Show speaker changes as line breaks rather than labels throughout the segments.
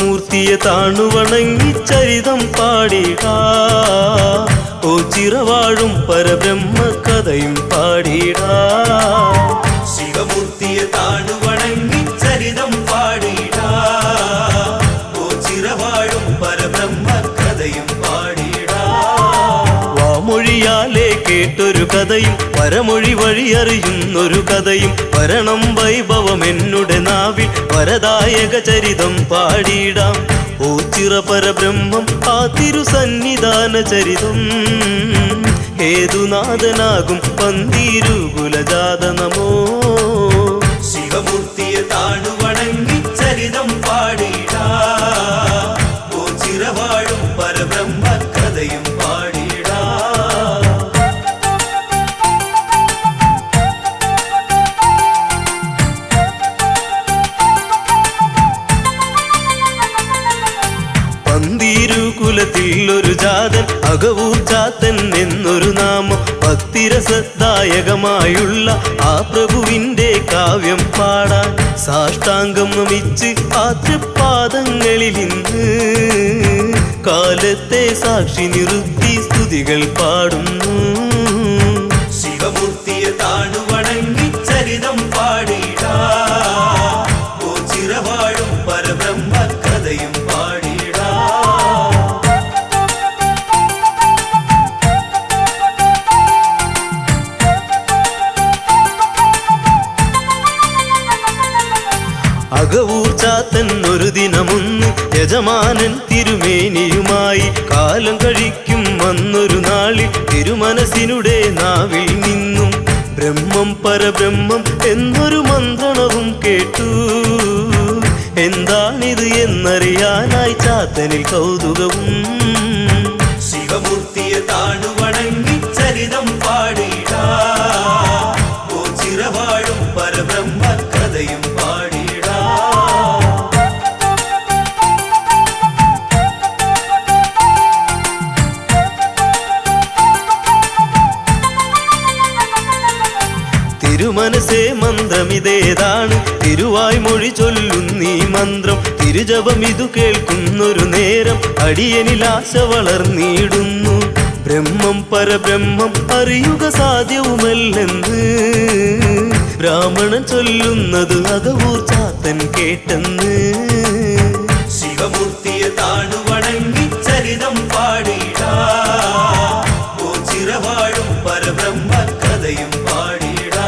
ശിവമൂർത്തിയെ താണുവണങ്ങിച്ചരിതം പാടിടാ ഓ ചിറവാഴും പരബ്രഹ്മ കഥയും പാടിടാ
ശിവമൂർത്തിയെ താണുവണങ്ങിച്ചരിതം പാടിടാ ഓ ചിറവാഴും പരബ്രഹ്മ കഥയും പാടിടാ
വാമൊഴിയാലേ കേട്ടൊരു കഥയും പരമൊഴി വഴി അറിയുന്നൊരു കഥയും വരണം വൈഭവം എന്നുടെ നാവിൽ വരദായക ചരിതം പാടിടാം ഓ ചിറ പരബ്രഹ്മം ആ തിരുസന്നിധാന ചരിതം ഹേതുനാഥനാകും പന്തീരുകുലജാത നമോ
ശിവമൂർത്തിയെ താണുവണങ്ങിച്ചരിതം പാടിടാ ഓ ചിറവാഴും പരബ്രഹ്മ കഥയും പാടിടാ
പന്തീരുകുലത്തിൽ ഒരു ജാതൻ അകവൂർ ചാത്തൻ എന്നൊരു നാമം ഭക്തിരസദായകമായുള്ള ആ പ്രഭുവിൻ്റെ കാവ്യം പാടാൻ സാഷ്ടാംഗം നമിച്ച് ആദ്യപാദങ്ങളിൽ ഇന്ന് കാലത്തെ സാക്ഷി നിർത്തി സ്തുതികൾ പാടുന്നു
ശിവമൂർത്തിയെ താണുവണങ്ങിച്ചരിതം പാടിടാ ഓ ചിറവാഴും പരബ്രഹ്മ കഥയും പാടിടാ
അകവൂർ ചാത്തൻ ഒരു ദിനമൊന്ന് യജമാനൻ തിരുമേനിയുമായി കാലം കഴിക്കും വന്നൊരു നാളിൽ തിരുമനസിനുടെ നാവിൽ നിന്നും ബ്രഹ്മം പരബ്രഹ്മം എന്നൊരു മന്ത്രണവും കേട്ടു എന്താണിത് എന്നറിയാനായി ചാത്തനിൽ കൗതുകവും
ശിവമൂർത്തിയെ താണുവണങ്ങിച്ചരിതം പാടിടാ ഓ ചിറവാഴും പരബ്രഹ്മ കഥയും പാടിടാ
തിരുമനസേ മന്ത്രമിതേതാണ് തിരുവായ്മൊഴി ചൊല്ലുന്നീ മന്ത്രം തിരുജപം ഇതു കേൾക്കുന്നൊരു നേരം അടിയനിലാശ വളർന്നിടുന്നു ബ്രഹ്മം പരബ്രഹ്മം അറിയുക സാധ്യവുമല്ലെന്ന് ബ്രാഹ്മണൻ ചൊല്ലുന്നത് അകവൂർ ചാത്തൻ കേട്ടെന്ന്
ശിവമൂർത്തിയെ താണുവണങ്ങിച്ചരിതം പാടിടാ ഓ ചിറവാഴും പരബ്രഹ്മ കഥയും പാടിടാ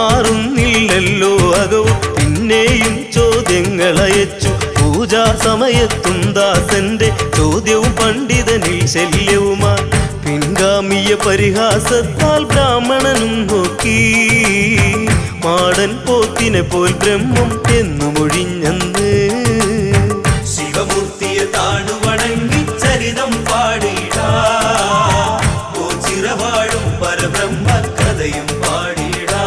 പിന്മാറുന്നില്ലല്ലോ അകവും പിന്നെയും ചോദ്യങ്ങൾ അയച്ചു പൂജാ സമയത്തും ദാസന്റെ ചോദ്യവും പണ്ഡിതനിൽ ശല്യവുമാ പിൻഗാമിയ പരിഹാസത്താൽ ബ്രാഹ്മണനും നോക്കി മാടൻ പോത്തിനെ പോൽ ബ്രഹ്മം എന്നു മൊഴിഞ്ഞെന്ന്
ശിവമൂർത്തിയെ താണുവണങ്ങിച്ചരിതം പാടിടാ ഓ ചിറവാഴും പരബ്രഹ്മ കഥയും പാടിടാ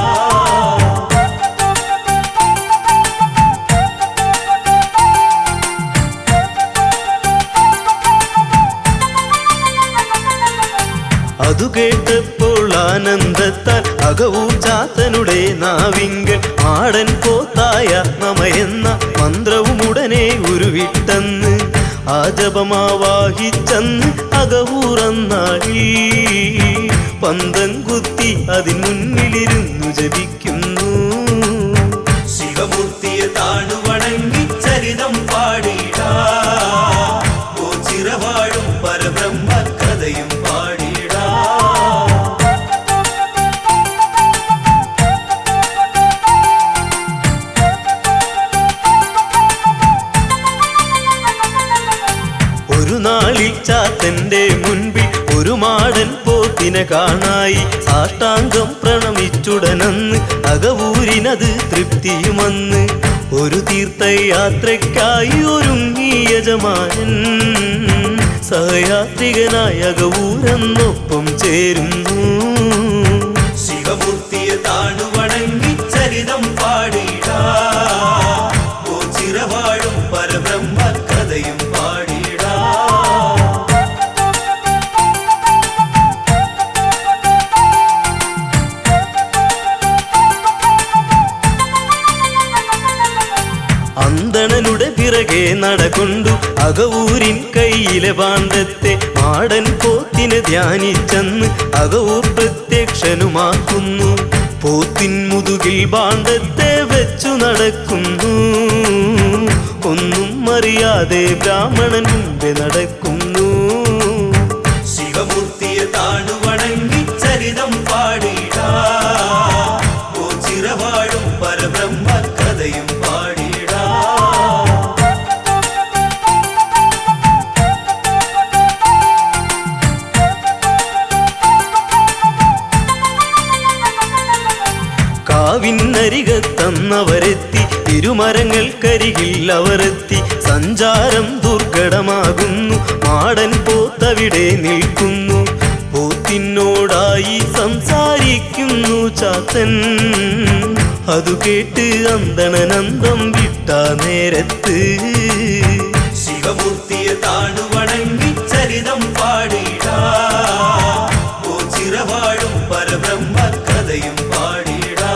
അതു കേട്ടപ്പോൾ ആനന്ദത്താൽ അകവൂർ ചാത്തനുടെ നാവിങ്കൽ മാടൻ പോത്തായ നമയെന്ന മന്ത്രവും ഉടനെ ഉരുവിട്ടെന്ന് ആ ജപമാവാഹിച്ചെന്ന് അകവൂറന്നാളി പന്തം കുത്തി അതിൻ മുന്നിലിരുന്നു ജപിക്കുന്നു
ശിവമൂർത്തിയെ താണുവണങ്ങിച്ചരിതം പാടിടാ ഓ ചിറവാഴും പരബ്രഹ്മ കഥയും പാടിടാ
ഒരു നാളിൽ ചാത്തന്റെ മുൻപിൽ ഒരു മാടൻ പോത്തിനെ കാണായി സാഷ്ടാംഗം പ്രണമിച്ചുടനന്ന് അകവൂരിനത് തൃപ്തിയുമന്ന് ഒരു തീർത്ഥയാത്രയ്ക്കായി ഒരുങ്ങി യജമാനൻ സഹയാത്രികനായ അകവൂരെന്നൊപ്പം ചേരുന്നു
ശിവമൂർത്തിയെ താണുവണങ്ങിച്ചരിതം പാടിടാ ഓ ചിറവാഴും പരബ്രഹ്മ കഥയും പാടിടാ
അന്തണനുടെ പിറകെ നടകൊണ്ടു അകവൂരിൻ കയ്യിലെ പാണ്ഡത്തെ മാടൻ പോത്തിനെ ധ്യാനിച്ചെന്ന് അകവൂർ പ്രത്യക്ഷനുമാക്കുന്നു. പോത്തിൻ മുതുകിൽ പാണ്ഡത്തെ വെച്ചു നടക്കുന്നു. ഒന്നും അറിയാതെ ബ്രാഹ്മണൻ മുമ്പേ നടക്കുന്നു.
ശിവമൂർത്തിയെ താണു വണങ്ങി ചരിതം പാടിടാ, ഓ ചിരവാഴും പരബ്രഹ്മ കഥയും പാടിടാ.
കാവിനരികത്തന്നവരെത്തി, ഇരുമരങ്ങൾക്കരികിൽ അവരെത്തി. സഞ്ചാരം ദുർഘടമാകുന്നു, മാടൻ പോത്തവിടെ നിൽക്കുന്നു. പോത്തിനോടായി സംസാരിക്കുന്നു ചാത്തൻ. അതു കേട്ട് അന്തണനന്തം വിട്ട നേരത്ത്
ശിവമൂർത്തിയെ താണു വണങ്ങി ചരിതം പാടിടാ, ഓ ചിരവാഴും പരബ്രഹ്മ കഥയും പാടിടാ.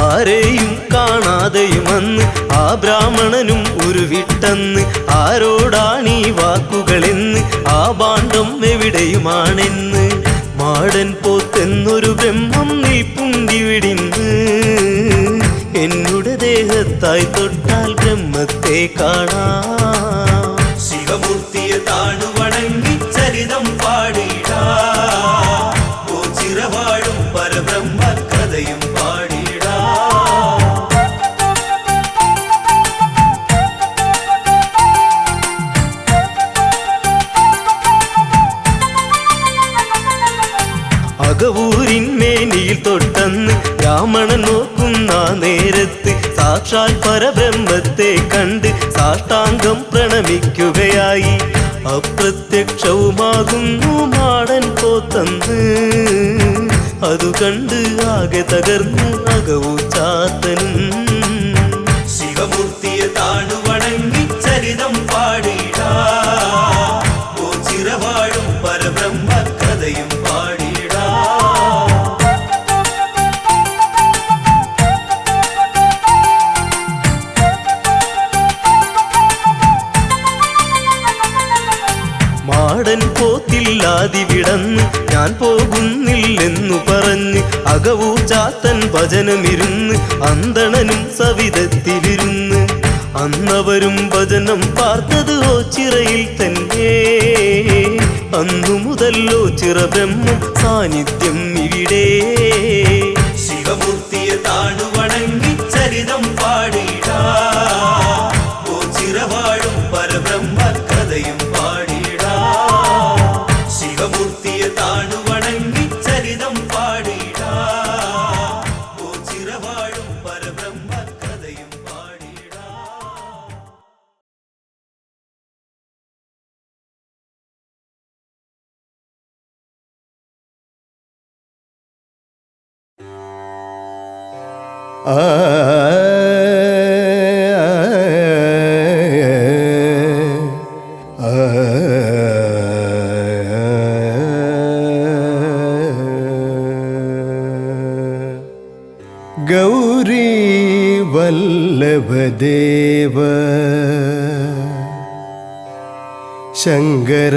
ആരെയും കാണാതെയും അന്ന് ആ ബ്രാഹ്മണനും ഉരുവിട്ടെന്ന്. ആരോടാണീ വാക്കുകളെന്ന്, ആ ഭാണ്ഡം എവിടെയുമാണെന്ന്. മാടൻ പോത്തെന്നൊരു ബ്രഹ്മം നിൽപ്പുണ്ടിവിടിന്ന്. എന്നുടെ ദേഹത്തായി തൊട്ടാൽ ബ്രഹ്മത്തെ കാണാം.
ശിവമൂർത്തിയെ താണു വണങ്ങി ചരിതം പാടിടാ, ഓ ചിരവാഴും പരബ്രഹ്മ കഥയും പാടിടാ.
അകവൂരിന്മേനിയിൽ തൊട്ടെന്ന് ബ്രാഹ്മണൻ നോക്കുന്ന നേരത്ത് സാക്ഷാൽ പരബ്രഹ്മത്തെ കണ്ട് സാഷ്ടാംഗം പ്രണമിക്കുകയായി. അപ്രത്യക്ഷവുമാകുന്നു മാടൻ പോത്തന്ന്. അതു കണ്ട് ആകെ തകർന്ന് അകവൂർ ചാത്തനും.
ശിവമൂർത്തിയെ താണു വണങ്ങി ചരിതം പാടിടാ, ഓ ചിരവാഴും പരബ്രഹ്മ കഥയും പാടിടാ.
മാടൻ പോത്തില്ലാതിവിടന്ന് ഞാൻ പോകുന്നില്ലെന്നു പറഞ്ഞ് അകവൂർ ചാത്തൻ ഭജനമിരുന്ന്. അന്തണനും സവിധത്തിലിരുന്ന് അന്നവരും ഭജനം പാർത്തത് ഓച്ചിറയിൽ തന്നെ. അന്നു മുതൽ ഓച്ചിറ ബ്രഹ്മം സാന്നിധ്യം ഇവിടെ.
ശിവമൂർത്തിയെ താണു വണങ്ങി ചരിതം പാടിടാ, ഓ ചിരവാഴും പരബ്രഹ്മ കഥയും പാടിടാ. ശിവമൂർത്തിയെ താണു വണങ്ങി ചരിതം പാടിടാ, ഓ ചിരവാഴും പരബ്രഹ്മ കഥയും പാടിടാ.
ഗൗരീ വല്ലഭദേവ ശങ്കര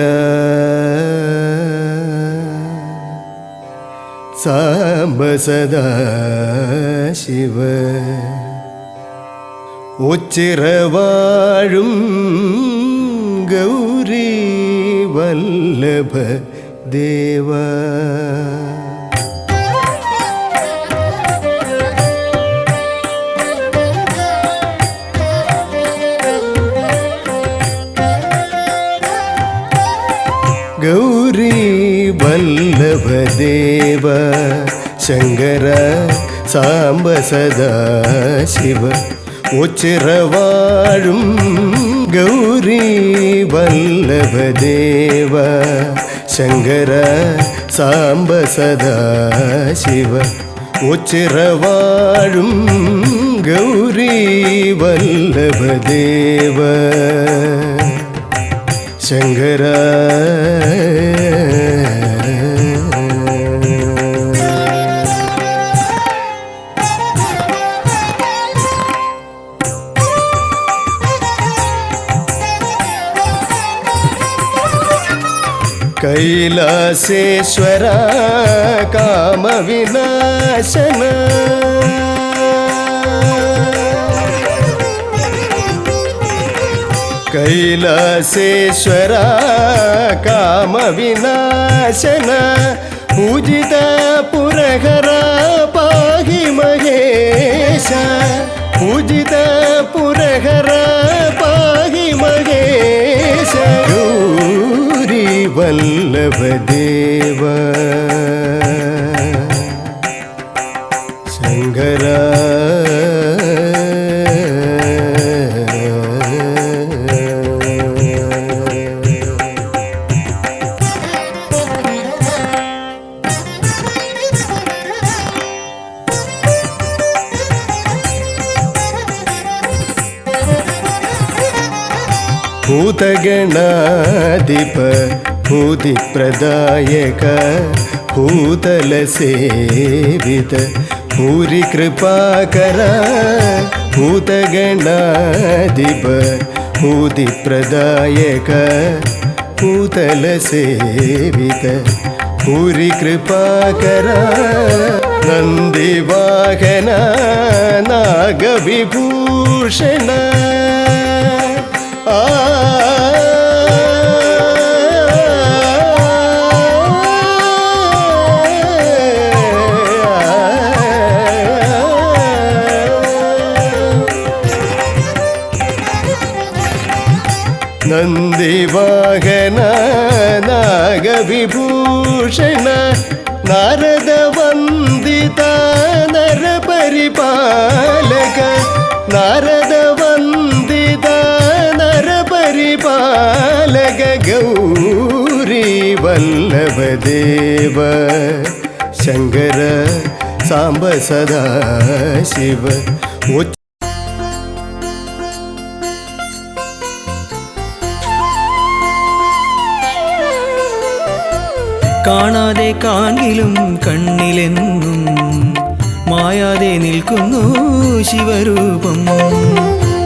സാംബ സദാശിവ ഉച്ചിറവാഴും ഗൗരീ വല്ലഭ ദേവ. ഗൗരീ വല്ലഭദേവ ശങ്കര സാംബ സദാശിവ ഉച്ചിറവാഴും ഗൗരീ വല്ലഭദേവ ശങ്കര സാംബ സദാശിവ ഉച്ചിറവാഴും ഗൗരീ വല്ലഭദേവ ശങ്കര കൈലാസേശ്വര കാമവിനാശന കൈലാസേശ്വര കാമവിനാശന പൂജിത പുരഹര പാഹി മഹേശ പൂജിത പുരഹര പാഹി മഹേശ ഗൗരി വല്ലഭദേവ ശങ്കര ഭൂതഗണാധിപ ഭൂതിപ്രദായക ഭൂതലസേവിത ഭൂരി കൃപാകര ഭൂതഗണാധിപ ഭൂതിപ്രദായക ഭൂതലസേവിത ഭൂരി കൃപാകര നന്ദിവാഹന നാഗവിഭൂഷണ നന്ദിവാഹന നാഗവിഭൂഷണ നാരദവന്ദിത നരപരിപാലക നാരദവന്ദിത നരപരിപാലക ഗൗരി വല്ലഭദേവ ശങ്കര സാംബ സദാശിവ
കാണാതെ കാണിലും കണ്ണിലെന്നും മായാതെ നിൽക്കുന്നു ശിവരൂപം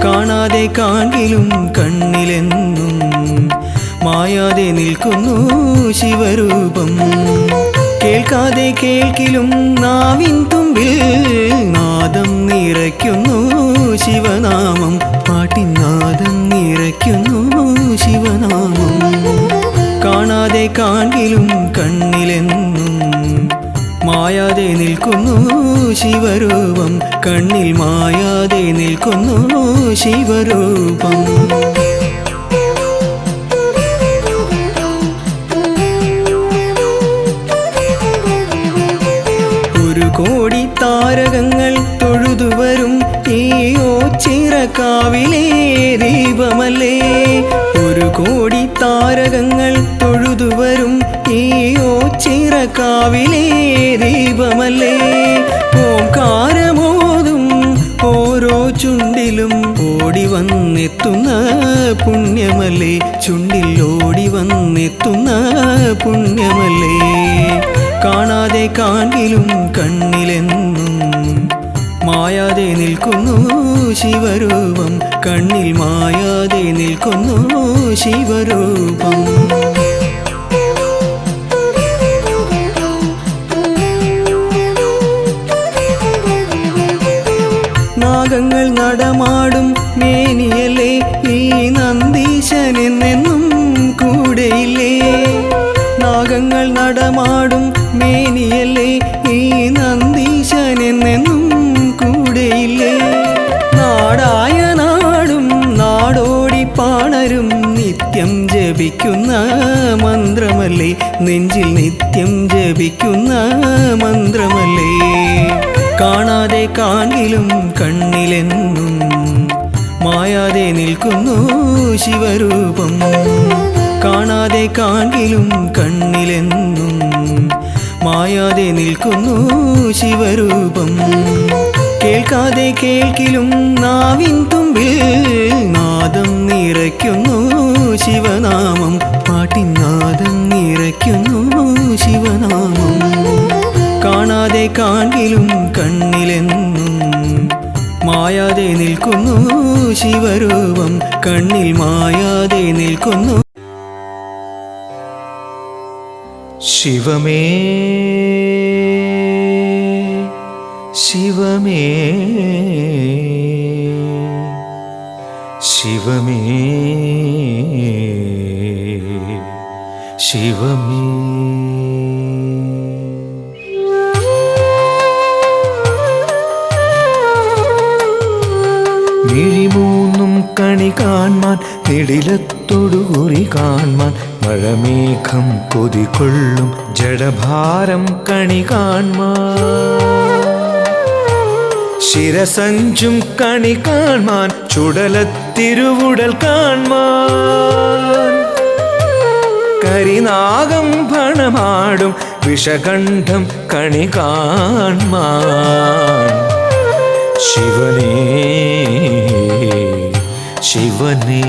കാണാതെ കാണിലും കണ്ണിലെന്നും മായാതെ നിൽക്കുന്നു ശിവരൂപം കേൾക്കാതെ കേൾക്കിലും നാവിൻ തുമ്പിൽ നാദം നിറയ്ക്കുന്നു ശിവനാമം പാട്ടിൻ നാദം നിറയ്ക്കുന്നു ശിവനാമം കാണാതെ കാണിലും കണ്ണിലെന്നും മായാതെ നിൽക്കുന്നു ശിവരൂപം കണ്ണിൽ മായാതെ നിൽക്കുന്നു ശിവരൂപം ഒരു കോടി താരകങ്ങൾ തൊഴുതുവരും ഈ ഓച്ചിറക്കാവിലെ ദീപമല്ലേ ഒരു കോടി താരകങ്ങൾ തൊഴുതുവരും ഈ ഓച്ചിറക്കാവിലെ ദീപമല്ലേ ഓംകാരമോതും ഓരോ ചുണ്ടിലും ഓടി വന്നെത്തുന്ന പുണ്യമല്ലേ ചുണ്ടിൽ ഓടി വന്നെത്തുന്ന പുണ്യമല്ലേ കാണാതെ കാണിലും കണ്ണിലെന്നും മായാതെ നിൽക്കുന്നു ശിവരൂപം കണ്ണിൽ മായാതെ നിൽക്കുന്നു ശിവരൂപം നാഗങ്ങൾ നടമാടും മേനിയല്ലേ ഈ നന്ദീശനെന്നെന്നും കൂടെയില്ലേ നാഗങ്ങൾ നടമാടും മേനിയല്ലേ ഈ നന്ദീശനെന്നെന്നും കൂടെയില്ലേ നാടായ നാടും നാടോടി പാണരും നിത്യം ജപിക്കുന്ന മന്ത്രമല്ലേ നെഞ്ചിൽ നിത്യം ജപിക്കുന്ന മന്ത്രമല്ലേ കാണാതെ കാണിലും കണ്ണിലെന്നും മായാതെ നിൽക്കുന്നു ശിവരൂപം കാണാതെ കാണിലും കണ്ണിലെന്നും മായാതെ നിൽക്കുന്നു ശിവരൂപം കേൾക്കാതെ കേൾക്കിലും നാവിൻ തുമ്പിൽ പാട്ടിൻതുമ്പിൽ നാദം നിറയ്ക്കുന്നു ശിവനാമം, പാട്ടിനാദം നിറയ്ക്കുന്നു ശിവനാമം. കാണാതെ കാണിലും കണ്ണിലെന്നും മായാതെ നിൽക്കുന്നു ശിവരൂപം, കണ്ണിൽ മായാതെ നിൽക്കുന്നു. ശിവമേ ശിവമേ ശിവമേ ശിവമേ. മിഴിമൂന്നും കണി കാൺമാൻ, നിടിലത്തൊടുകുറി കാൺമാൻ, മഴമേഘം കൊതികൊള്ളും ജഡഭാരം കണി കാൺമാൻ. ശിരസഞ്ചും കണി കാൺമാൻ, ചുടലത്തിരുവുടൽ കാൺമാൻ. കരിനാഗം ഭണമാടും വിഷകണ്ഠം കണി കാൺമാൻ. ശിവനേ ശിവനേ.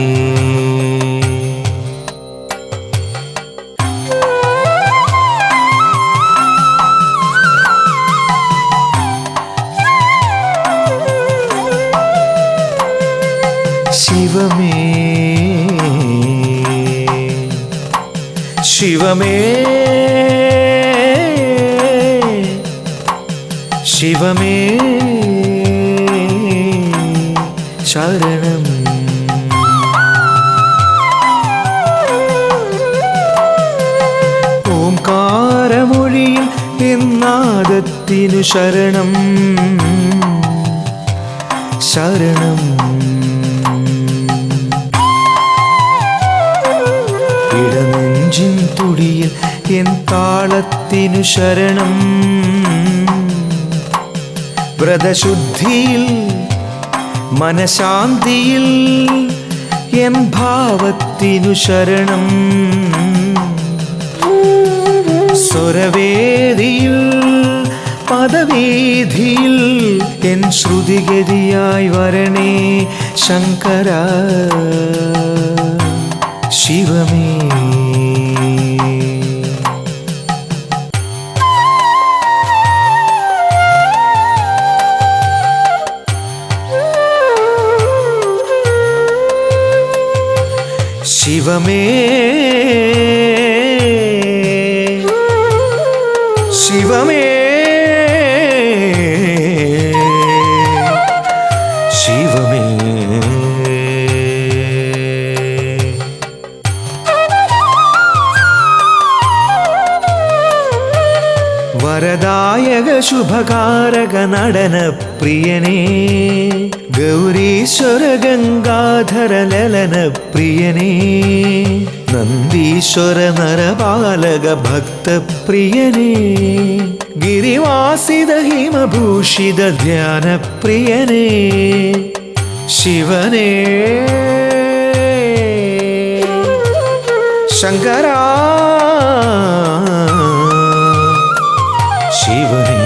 ശിവമേ ശിവമേ ശിവമേ ശരണം. ഓംകാരമൊഴിയിൽ എന്നാദത്തിനു ശരണം ശരണം. ഇടനെഞ്ചിൻ തുടിയിൽ എൻ താളത്തിനു ശരണം. വ്രതശുദ്ധിയിൽ മനശാന്തിയിൽ എൻ ഭാവത്തിനു ശരണം. സ്വരവേദിയിൽ പദവേദിയിൽ എൻ ശ്രുതിഗതിയായി വരണേ ശങ്കര. ശിവമേ ശിവമേ ശിവമേ ശിവമേ. വരദായക ശുഭകാരക നടന പ്രിയനേ, ഗൗരീശ്വര ഗംഗാധര ലലന പ്രിയനേ, നന്ദീശ്വര നരപാലക ഭക്തപ്രിയനേ, ഗിരിവാസിത ഹിമഭൂഷിത ധ്യാന പ്രിയനേ. ശിവനേ ശങ്കരാ ശിവനേ.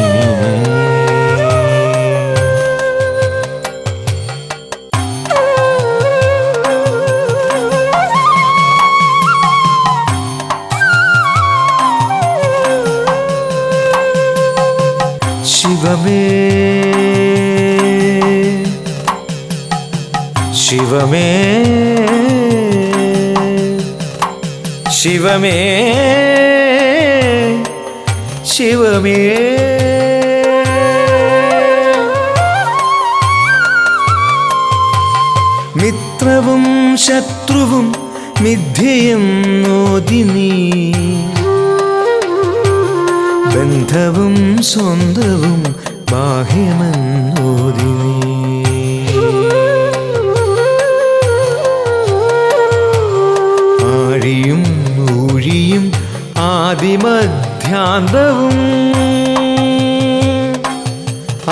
ശിവമേ ശിവമേ ശിവമേ ശിവമേ. മിത്രവും ശത്രുവും മിഥ്യയും നോദിനി, ബന്ധവും സ്വന്തവും ബാഹ്യമെന്നോദിനി. ആഴിയും ഊഴിയും ആദിമധ്യാന്തവും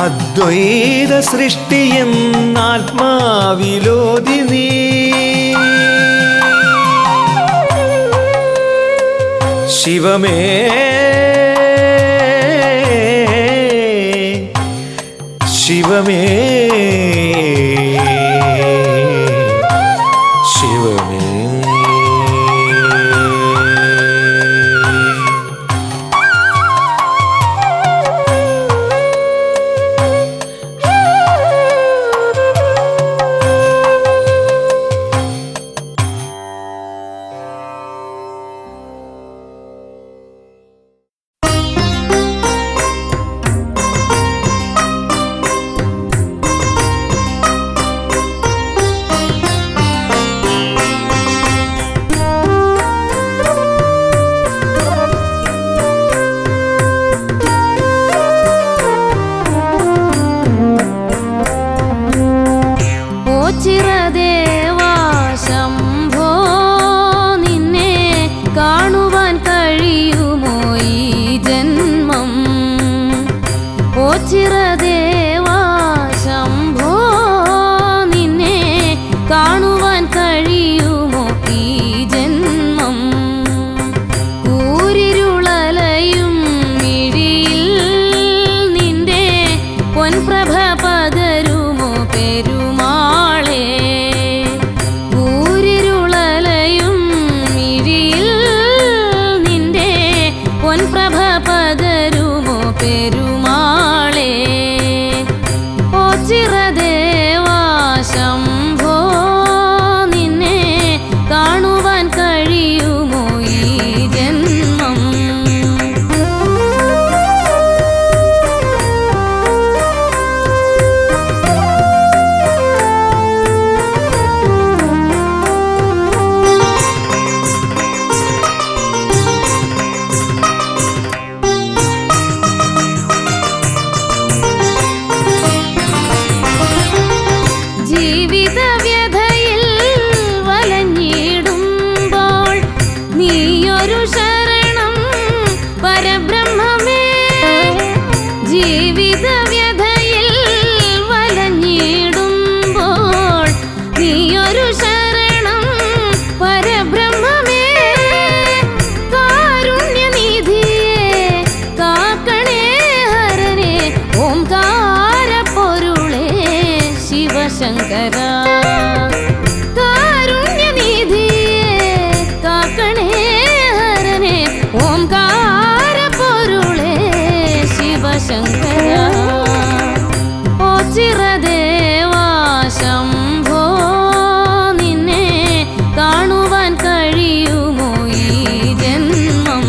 അദ്വൈത സൃഷ്ടിയെന്നാത്മാവിലോദിനി. ശിവമേ ശിവമേ
പെരുമാളേ. ഓ ചിറദേവാ ശംഭോ, നിന്നെ കാണുവാൻ കഴിയുമോ ഈ ജന്മം? ജീവിതവ്യഥയിൽ വലഞ്ഞിടുമ്പോൾ നീയൊരു ശരണം പരബ്രഹ്മമേ. ജീവിതവ്യഥയിൽ വലഞ്ഞിടുമ്പോൾ നീയൊരു ശരണം പരബ്രഹ്മമേ. കാരുണ്യനിധിയെ കാക്കണേ ഹരനെ, ഓംകാര പൊരുളേ ശിവശങ്കര. കാരുണ്യനിധിയെ കാക്കണേ ഹരനെ, ഓംകാര പൊരുളേ ശിവശങ്കര. ഓ ചിറദേവാ ശംഭോ, നിന്നെ കാണുവാൻ കഴിയുമോ ഈ ജന്മം?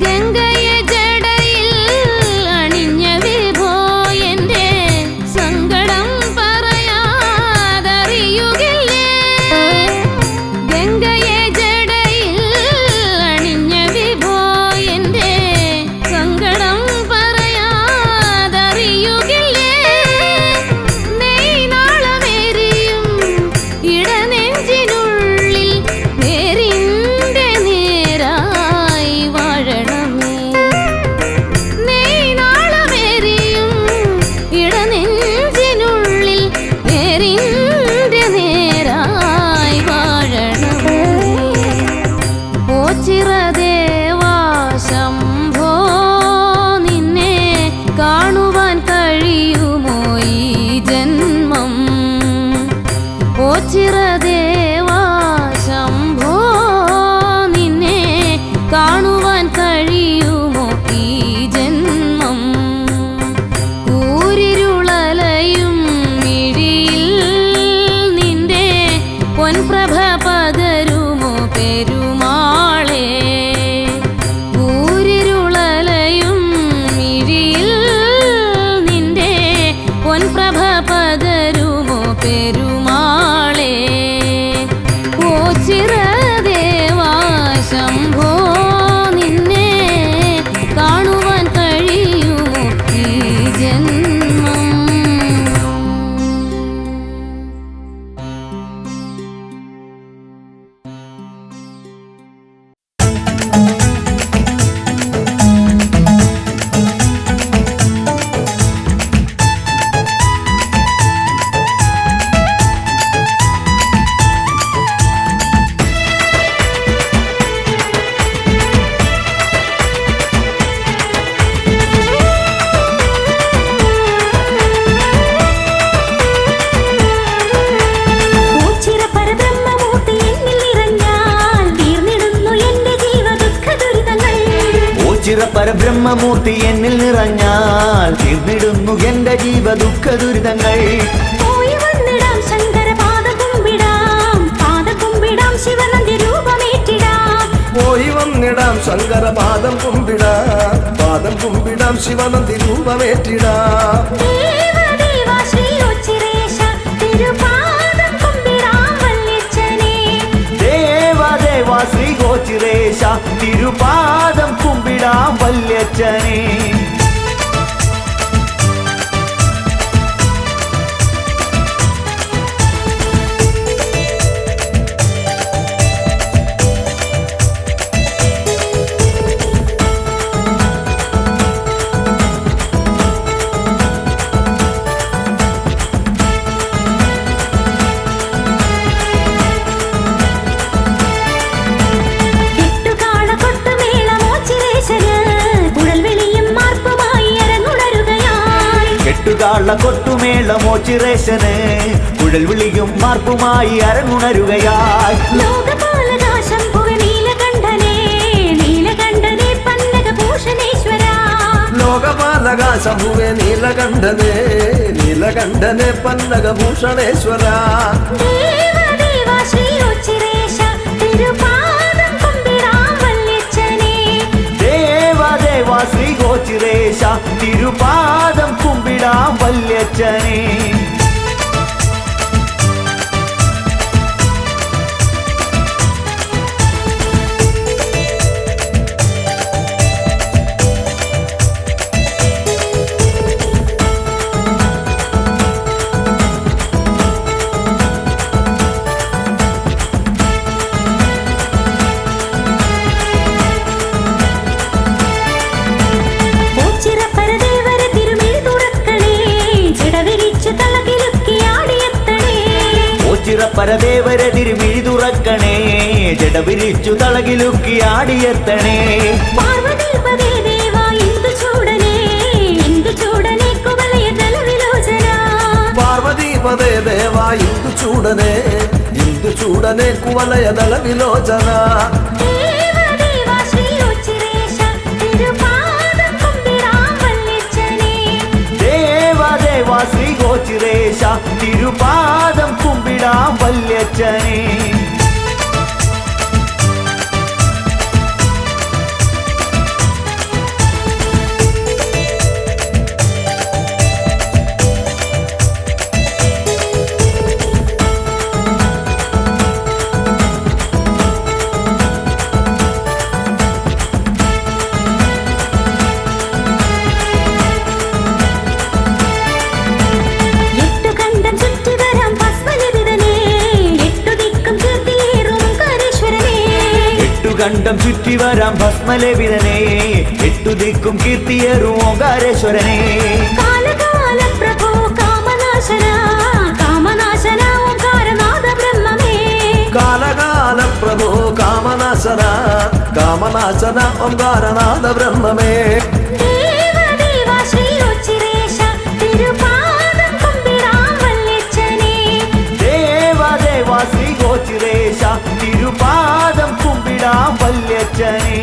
ഗംഗയെ ജടയിൽ അണിഞ്ഞ വിഭോ, എന്റെ സങ്കടം പറയാതറിയുകില്ലേ? ഗംഗയെ ജടയിൽ അണിഞ്ഞ വിഭോ, എന്റെ സങ്കടം പറയാതറിയുകില്ലേ? നെയ്നാളമേരിയും ഇടനെഞ്ചിനുള്ളിൽ നേരിന്റെ നേരായി വാഴണമേ. നെയ്നാളമേരിയും ഇടനെഞ്ചിനുള്ളിൽ നേരിന്റെ നേരായി വാഴണമേ. ഓ ചിറദേവാ ശംഭോ, നിന്നെ കാണുവാൻ കഴിയുമോ ഈ ജന്മം? ഓ ചിറദേവാ ശംഭോ, നിന്നെ കാണുവാൻ കഴിയുമോ ഈ ജന്മം? കൂരിരുളലയും മിഴിയിൽ നിന്റെ പൊൻപ്രഭ പകരുമോ പെരുമാളേ? കൂരിരുളലയും മിഴിയിൽ നിന്റെ പൊൻപ്രഭ പകരുമോ പെരുമാളേ? ഓ ചിറദേവാ ശംഭോ, നിന്നെ കാണുവാൻ കഴിയുമോ ഈ ജന്മം?
പരബ്രഹ്മമൂർത്തി എന്നിൽ നിറഞ്ഞാൽ തീർന്നിടുന്നു എന്റെ ജീവ ദുഃഖ ദുരിതങ്ങൾ.
പോയി വന്നിടാം ശങ്കര പാദം കുമ്പിടാം, പാദം കുമ്പിടാം ശിവനന്ദി രൂപമേറ്റിടാം.
പോയി വന്നിടാം ശങ്കര പാദം കുമ്പിടാം, പാദം കുമ്പിടാം ശിവനന്ദി രൂപമേറ്റിടാം.
ദേവദേവ ശ്രീ ഒച്ചിറേശ തിരുപാദം കുമ്പിടാം വല്യച്ഛനെ.
ദേവദേവ ശ്രീ ഗോചിരേശ തിരുപാദം കുമ്പിടാം വല്യച്ഛനെ. കൈകൊള്ള കൊട്ടുമേളമോ ചിറേശന് കുഴൽ വിളിയും മാർപ്പുമായി അരങ്ങുണരുകയായി
ലോകപാലകാശംഭുവ നീലകണ്ഠനേ നീലകണ്ഠനേ പന്നകഭൂഷണേശ്വര
ലോകപാലകാശംഭുവേ നീലകണ്ഠനേ നീലകണ്ഠനേ പന്നകഭൂഷണേശ്വര
ദേവദേവ ശ്രീ ഉച്ചിരേശ തിരുപാദം കുമ്പിടാം വല്യച്ഛനേ
ദേവദേവ ശ്രീ ഗോചിരേശ തിരുപാദം കുമ്പിടാം വല്യച്ഛനേ പരദേവരെ തിരുമിഴി തുറക്കണേ ജടവിരിച്ചു തളകിലുക്കി ആടിയെത്തണേ
പാർവതീപദേ ദേവ ഇന്ദു ചൂടനേ കുവലയതലവിലോചന
പാർവതീപദേ ദേവ ഇന്ദു ചൂടനേ കുവലയതല വിലോചന
ദേവദേവ ശ്രീ ഉച്ചിരേശ തിരുപാദം കുമ്പിടാം വല്യച്ഛനേ
ദേവദേവ ശ്രീ ഗോചിരേശ തിരുപാദം കുമ്പിടാം വല്യച്ഛനേ കണ്ഠം ചുറ്റി വരാം ഭസ്മലവിതനേ എട്ടു ദിക്കും കീർത്തിയേറും ഓങ്കാരേശ്വരനേ
കാലകാല പ്രഭോ കാമനാശന കാമനാശന ഓംകാരനാഥ ബ്രഹ്മമേ
കാലകാല പ്രഭോ കാമനാശന കാമനാശന ഓംകാരനാഥ ബ്രഹ്മമേ
ദേവദേവ ശ്രീ ഉച്ചിരേശ തിരുപാദം കുമ്പിടാം വല്യച്ഛനേ
ദേവദേവ ശ്രീ ഗോചിരേശ തിരുപാദം കുമ്പിടാം വല്യച്ഛനേ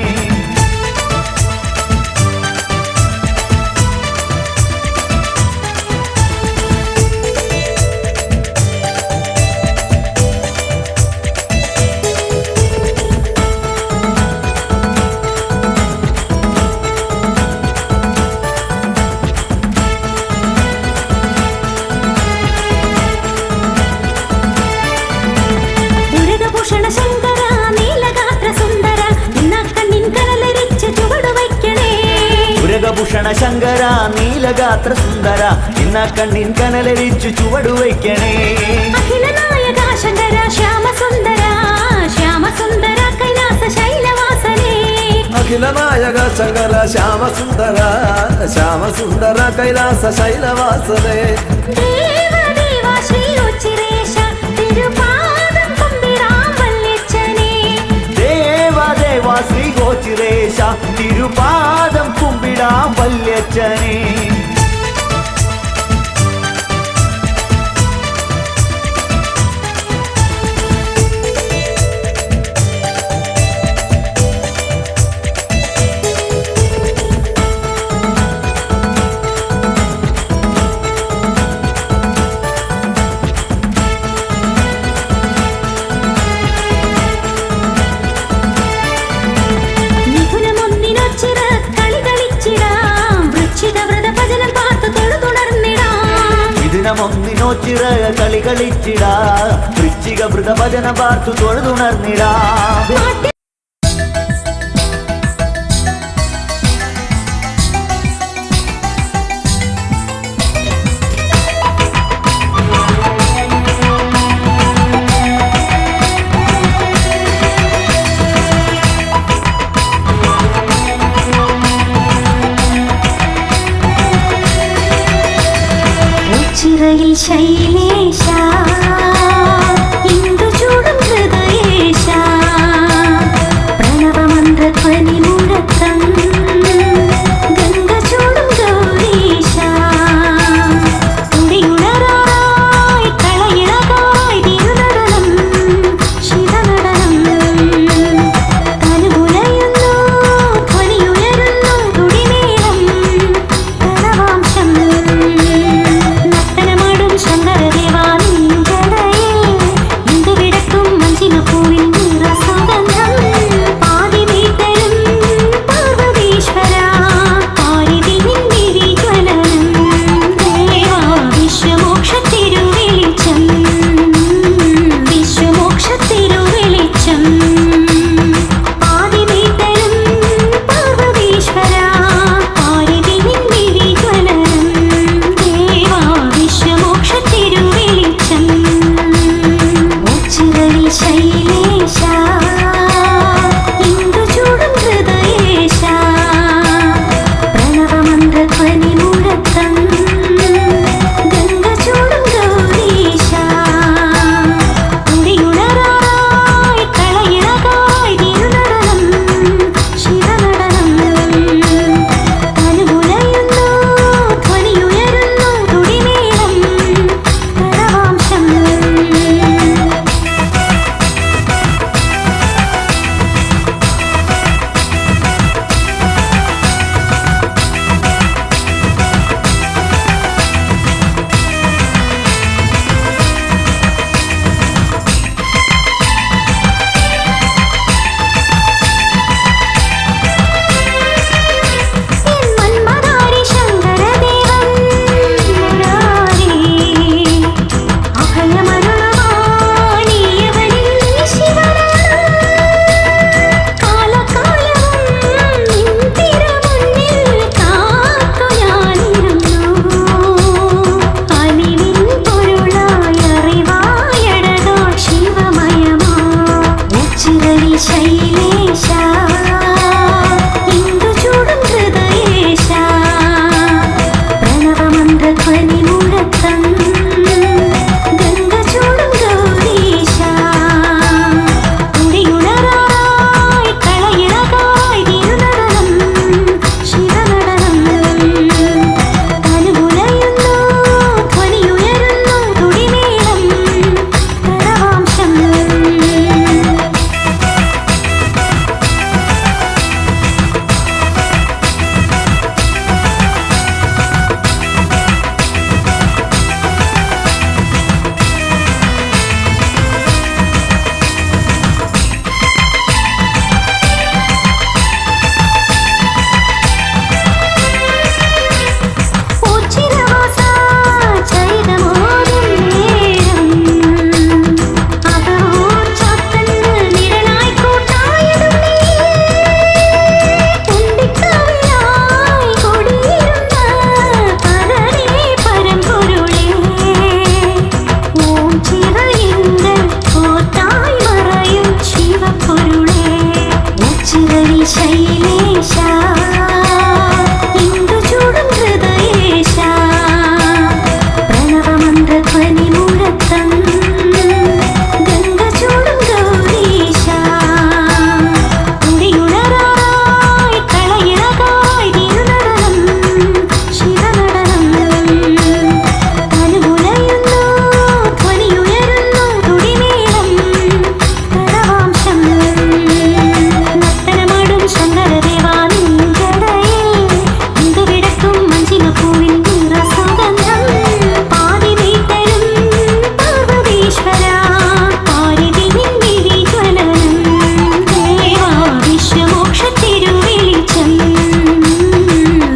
മുരുകഭൂഷണ ശങ്കര നീലഗാത്ര സുന്ദര ഇന്നക്കണ്ണിൻ കനലരിച്ച് ചുവടു വയ്ക്കണേ
മുരുകഭൂഷണ ശങ്കര നീലഗാത്ര സുന്ദര ഇന്ന കണ്ണിൻ കനലരിച്ചു ചുവടു വയ്ക്കണേ
അഖില നായക ശങ്കര ശ്യാമസുന്ദര ശ്യാമസുന്ദര കൈലാസ ശൈലവാസനേ
അഖില നായക ശങ്കര ശ്യാമസുന്ദര ശ്യാമസുന്ദര കൈലാസ ശൈലവാസനേ
ദേവദേവ ശ്രീ ഉച്ചിരേശ തിരുപാദം കുമ്പിടാം വല്യച്ഛനേ
ദേവദേവ ശ്രീ ഗോചിരേശ തിരുപാദം കുമ്പിടാം വല്യച്ഛനേ
മിഥുനമൊന്നിനൊച്ചിറ കളി കളിച്ചിടാം വൃശ്ചിക വ്രത ഭജനം പാർത്തു തൊഴുതുണർന്നിടാം
ഇതിനമൊന്നിനോച്ചിറ കളി കളിച്ചിടാ വൃശ്ചിക വൃത ഭജന പാർത്തു തൊഴുതുണർന്നിടാ
ഉച്ചിറയിൽ ശൈലേശ ഇന്ദു ചൂടും ഹൃദയേശ പ്രണവമന്ത്രധ്വനി മുഴക്കം ഗംഗ ചൂടും ഗൗരീശ മന്ത്രധ്വനി മുഴക്കം ഗംഗ ചൂടും ഗൗരീശ തുടിയുണരായി കളയിളകായി തിരുനടനം ശിവനടനം തനുമുലയുന്നു ധ്വനിയുയരുന്നു തുടിമേളം പ്രണവാംശം നർത്തനമാടും ശങ്കരദേവാനിൻ ജടയിൽ ഇന്ദുവിടക്കും മഞ്ചിമപ്പൂവിൻ നിറസുഗന്ധം പാതിമീട്ടരും പാർവതീശ്വര പാരിതിൽ നിന്നിരി ജ്വലനം ദേവാ വിശ്വമോക്ഷത്തിരുവെളിച്ചം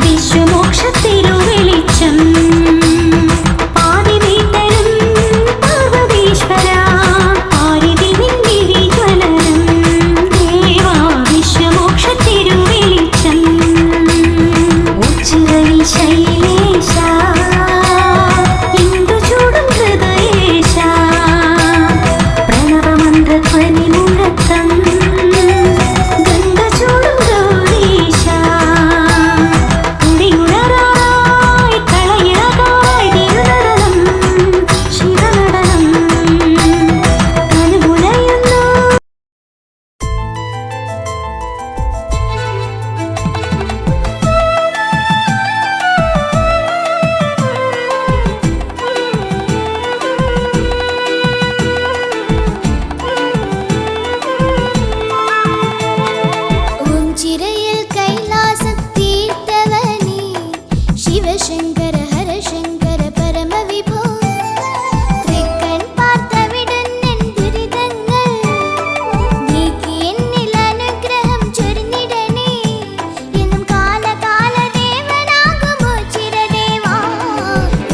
വിശ്വമോക്ഷത്തിരുവെളിച്ചം പാതിമീട്ടരും പാർവതീശ്വര പാരിതിൽ നിന്നിരി ജ്വലനം ദേവാ വിശ്വമോക്ഷത്തിരുവെളിച്ചം ഉച്ചിറയിൽ ശൈലേശ ഇന്ദുചൂടും ഹൃദയേശ പ്രണവമന്ത്രധ്വനി മുഴക്കം ഗംഗ ചൂടും ഗൗരീശ തുടിയുണരായി കളയിളകായി തിരുനടനം ശിവനടനം തനുമുലയുന്നു
ഓം ചിരയിൽ കൈലാസം തീർത്തവനേ ശിവശങ്കര ഹരശങ്കര പരമവിഭോ തൃക്കൺ പാർത്തവിടുന്നെൻ ദുരിതങ്ങൾ നീക്കി എന്നിൽ അനുഗ്രഹം ചൊരിഞ്ഞിടണേ എന്നും കാലകാലദേവനാകുമോ ചിരദേവാ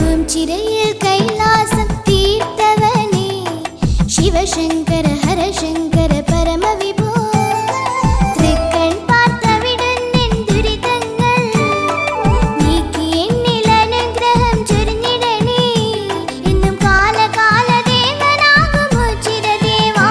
ഓം ചിരയിൽ കൈലാസം തീർത്തവനേ ശിവശങ്കര ഹരശങ്കര പരമവിഭോ തൃക്കൺ പാർത്തവിടുന്നെൻ ദുരിതങ്ങൾ നീക്കി എന്നിൽ അനുഗ്രഹം ചൊരിഞ്ഞിടണേ എന്നും കാലകാലദേവനാകുമോ ചിരദേവാ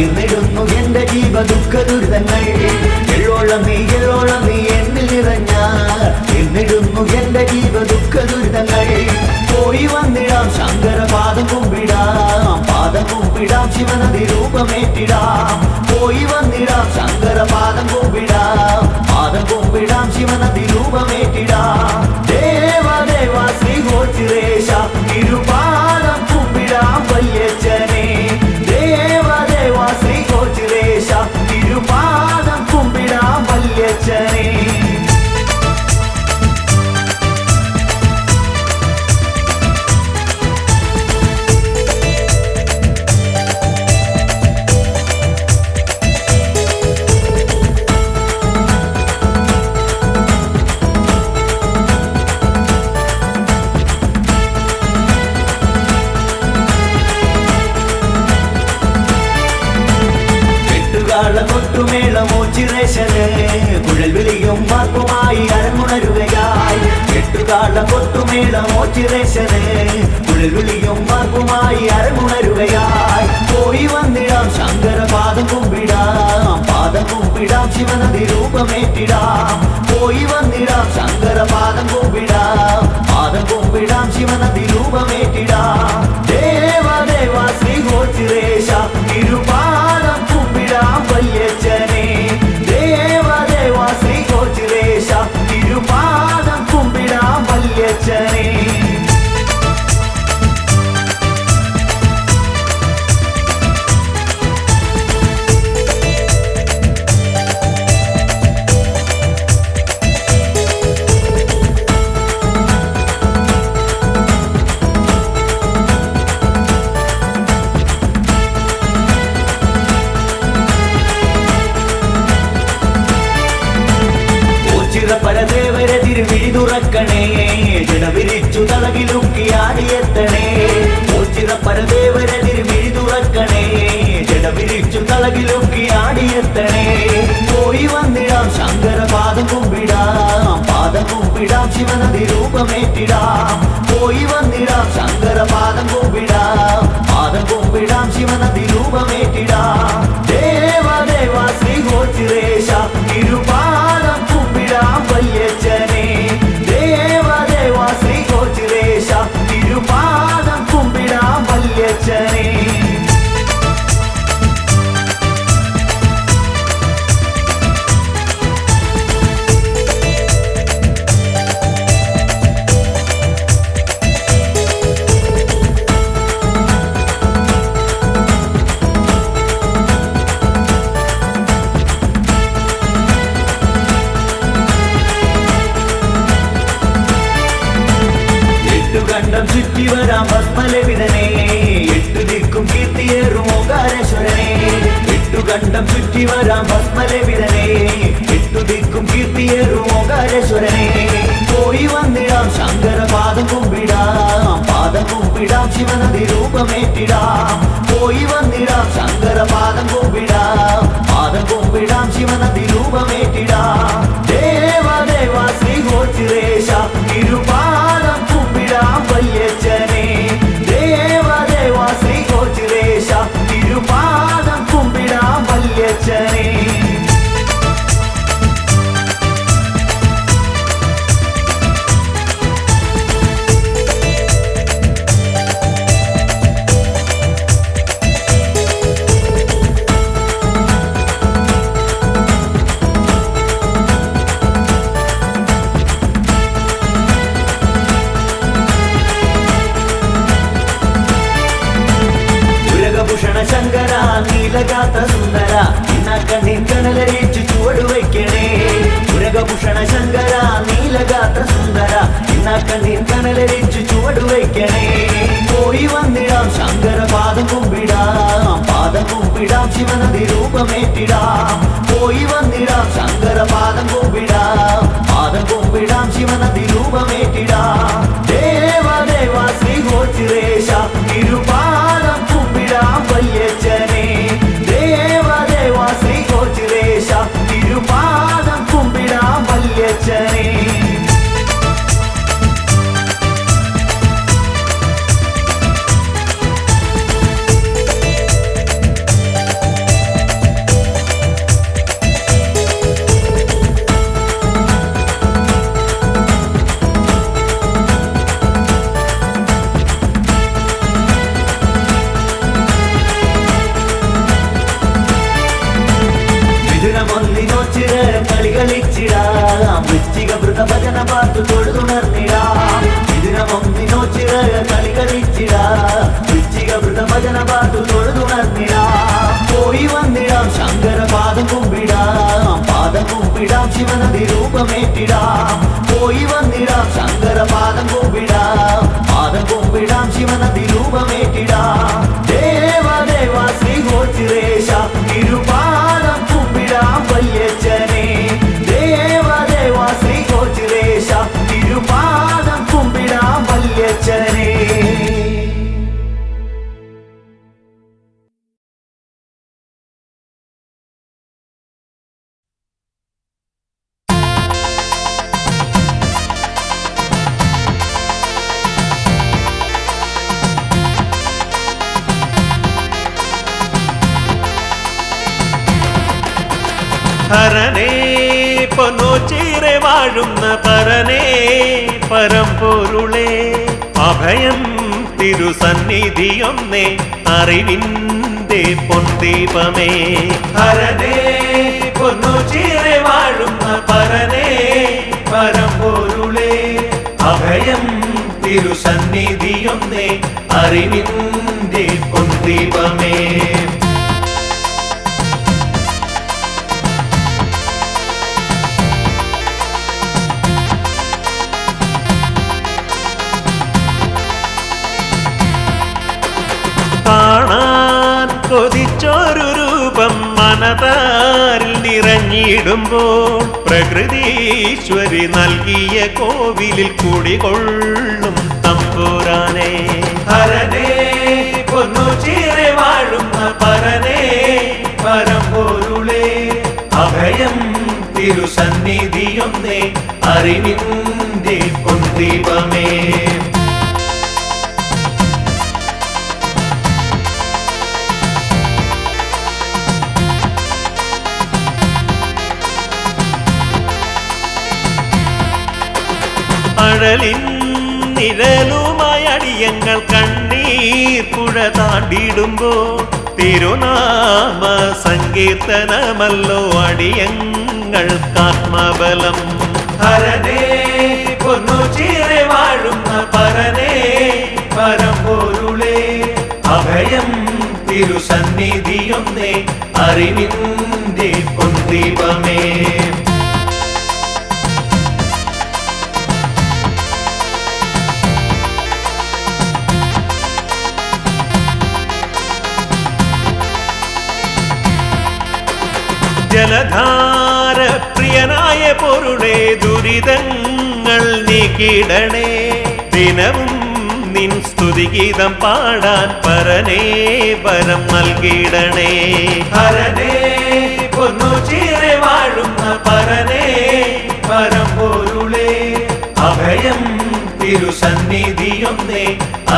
തീർന്നിടുന്നു എന്റെ ജീവ ദുഃഖ ദുരിതങ്ങൾ. എള്ളോളം നീ എന്നിൽ നിറഞ്ഞ തീർന്നിടുന്നു എന്റെ ജീവ ദുഃഖ ദുരിതങ്ങൾ. പോയി വന്നിടാം ശങ്കര പാദം കുമ്പിടാം ശിവനദി രൂപമേറ്റിടാം. പോയി വന്നിടാം ശങ്കര പാദം കുമ്പിടാം ശിവനദി രൂപമേറ്റിടാം. ദേവ ശ്രീ ഗോചിരേശ തിരുപാദം കുമ്പിടാം വല്യച്ഛനെ. ദേവ ശ്രീ ഗോചിരേശ തിരുപാദം കുമ്പിടാം വല്യച്ഛനെ. കൊട്ടുമേളമോച്ചിരേശന് കുഴൽ വിളിയും മാർപ്പുമായി അരങ്ങുണരുകയായി. എട്ടുകാള കൊട്ടുമേളമോച്ചിരേശന് കുഴൽ വിളിയും മാർപ്പുമായി അരങ്ങുണരുകയായി. പോയി വന്നിടാം ശങ്കര പാദം കുമ്പിടാം ശിവനദി രൂപമേറ്റിടാം. പോയി വന്നിടാം ശങ്കര പാദം കുമ്പിടാം ശിവനദി രൂപമേറ്റിടാം. ദേവ ശ്രീ ഗോചിരേശ തിരുപാദം കുമ്പിടാം വല്യച്ഛനെ. ദേവ ശ്രീ ഗോചിരേശ തിരുപാദം കുമ്പിടാം വല്യച്ഛനെ. പരദേവരെ തിരുവിഴി തുറക്കണേ. ജടവിരിച്ചു തളകിലുക്കിയാടിയെത്തണേ. പരദേവരെ തിരുവിഴി തുറക്കണേ. ജടവിരിച്ചു തളകിലുക്കിയാടിയെത്തണേ. പോയി വന്നിടാം ശങ്കര പാദം കുമ്പിടാം ശിവനദി രൂപമേറ്റിടാം. പോയി വന്നിടാം ശങ്കര പാദം കുമ്പിടാം ശിവനദി രൂപമേറ്റിടാം. ദേവ ശ്രീ ഗോചിരേശ തിരുപാദം കുമ്പിടാം വല്യച്ഛനെ. ദേവ ശ്രീ ഗോചിരേശ തിരുപാദം കുമ്പിടാം വല്യച്ഛനെ. കണ്ടം ചുറ്റി വരാം ഭസ്മലവിതനെ. എട്ടു ദിക്കും കീർത്തിയേറും ഓങ്കാരേശ്വരനെ. എട്ടുകണ്ടം ചുറ്റി വരാം ഭസ്മലവിതനെ. എട്ടു ദിക്കും കീർത്തിയേറും ഓങ്കാരേശ്വരനെ. പോയി വന്നിടാം ശങ്കര പാദം കുമ്പിടാം ശിവനദി രൂപമേറ്റിടാം. പോയി വന്നിടാം ശങ്കര പാദം കുമ്പിടാം ശിവനദി രൂപമേറ്റിടാം. ദേവ ശ്രീ ഗോചിരേശ തിരുപാദം കുമ്പിടാം വല്യച്ഛനെ. ദേവ ശ്രീ ഗോചിരേശ തിരുപാദം കുമ്പിടാം വല്യച്ഛനെ. ശങ്കര നീലഗാത്ത സുന്ദര കണ്ണിൻ കനലരിച്ചു ചുവട് വയ്ക്കണേ. ഉരകഭൂഷണ ശങ്കര നീലഗാത്ത സുന്ദര കണ്ണിൻ കനലരിച്ചു ചുവട് വയ്ക്കണേ. പോയി വന്നിടാം ശങ്കര പാദം കുമ്പിടാം ശിവനദി രൂപമേറ്റിടാം. പോയി വന്നിടാം ശങ്കര പാദം കുമ്പിടാം ശിവനദി രൂപമേറ്റിടാം. ദേവ ശ്രീ ഗോചിരേശ തിരുപാദം കുമ്പിടാം വല്യച്ഛനെ. ദേവ ശ്രീ ഗോചിരേശ തിരുപാദം കുമ്പിടാം വല്യച്ഛനെ. പാത്തു തൊഴുതുണർന്നിടാം ഇതിനമൊന്നിനോ ചിറക കളി കളിച്ചിടാം വൃശ്ചിക വൃതഭജന പാത്തു തൊഴുതുണർന്നിടാം പോയി വന്നിടാം ശങ്കര പാദം കുമ്പിടാം ശിവനദി രൂപമേറ്റിടാം പോയി വന്നിടാം ശങ്കര പാദം കുമ്പിടാം ശിവനദി രൂപമേറ്റിടാം ദേവ ശ്രീ ഗോചിരേശ തിരുപാദം കുമ്പിടാം വല്യച്ഛനെ ദേവ ശ്രീ ഗോചിരേശ തിരുപാദം കുമ്പിടാം വല്യച്ഛനെ.
ഹരനേ പൊന്നോച്ചീരെ വാഴുന്ന പരനേ പരമ്പൊരുളേ അഭയം തിരുസന്നിധിയൊന്നേ അറിവിൻ്റെ പൊന്തീപമേ. ഹരനേ പൊന്നോച്ചീരെ വാഴുന്ന പരനേ പരമ്പൊരുളേ അഭയം തിരുസന്നിധിയൊന്നേ അറിവിൻ്റെ പൊന്തീപമേ. കാണാൻ കൊതിച്ചൊരു രൂപം മനതാരിൽ നിറഞ്ഞിടുമ്പോൾ പ്രകൃതീശ്വരി നൽകിയ കോവിലിൽ കുടികൊള്ളും തമ്പുരാനെ. ഹരനേ പൊന്നോച്ചീരെ വാഴുന്ന പരനേ പരമ്പൊരുളേ അഭയം തിരുസന്നിധിയൊന്നേ അറിവിൻ്റെ പൊന്തീപമേ. അഴലിൻ നിഴലുമായി അടിയങ്ങൾ കണ്ണീർ പുഴ താണ്ടിടുമ്പോൾ തിരുനാമ സങ്കീർത്തനമല്ലോ അടിയങ്ങൾക്കാത്മബലം. ഹരനേ പൊന്നോച്ചീരെ വാഴുന്ന പരനേ പരമ്പൊരുളേ അഭയം തിരുസന്നിധിയൊന്നേ അറിവിൻ്റെ പൊന്തീപമേ. ജലധാര പ്രിയനായ പൊരുളേ ദുരിതങ്ങൾ നീക്കിടണേ ദിനവും നിൻ സ്തുതിഗീതം പാടാൻ പരനേ വരം നൽകിടണേ. ഹരനേ പൊന്നോച്ചീരെ വാഴുന്ന പരനേ പരമ്പൊരുളേ അഭയം തിരുസന്നിധിയൊന്നേ